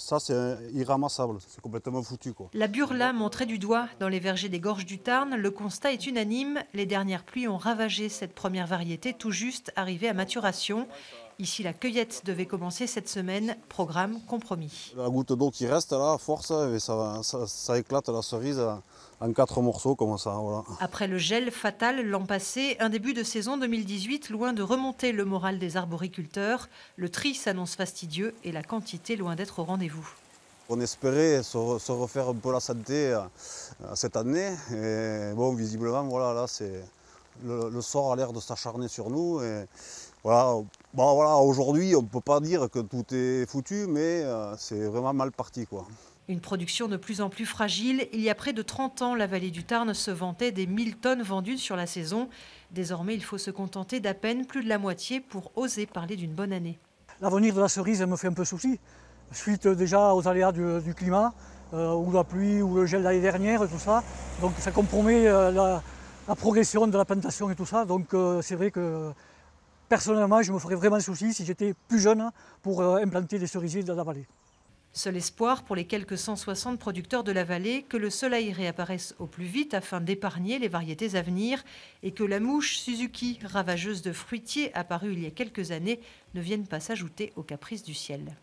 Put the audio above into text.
Ça, c'est irramassable, c'est complètement foutu, quoi. La Burla montrait du doigt dans les vergers des Gorges du Tarn. Le constat est unanime. Les dernières pluies ont ravagé cette première variété tout juste arrivée à maturation. Ici, la cueillette devait commencer cette semaine. Programme compromis. La goutte d'eau qui reste là, à force, et ça éclate la cerise en 4 morceaux comme ça. Voilà. Après le gel fatal l'an passé, un début de saison 2018 loin de remonter le moral des arboriculteurs. Le tri s'annonce fastidieux et la quantité loin d'être au rendez-vous. On espérait se refaire un peu la santé cette année. Et bon, visiblement, voilà, là, le sort a l'air de s'acharner sur nous. Et voilà, bon, voilà, aujourd'hui, on ne peut pas dire que tout est foutu, mais c'est vraiment mal parti, quoi. Une production de plus en plus fragile. Il y a près de 30 ans, la vallée du Tarn se vantait des 1000 tonnes vendues sur la saison. Désormais, il faut se contenter d'à peine plus de la moitié pour oser parler d'une bonne année. L'avenir de la cerise me fait un peu souci, suite déjà aux aléas du climat, ou la pluie, ou le gel l'année dernière, tout ça. Donc ça compromet la progression de la plantation et tout ça. Donc c'est vrai que personnellement, je me ferais vraiment souci si j'étais plus jeune pour implanter des cerisiers dans la vallée. Seul espoir pour les quelques 160 producteurs de la vallée, que le soleil réapparaisse au plus vite afin d'épargner les variétés à venir et que la mouche Suzuki, ravageuse de fruitiers apparue il y a quelques années, ne vienne pas s'ajouter aux caprices du ciel.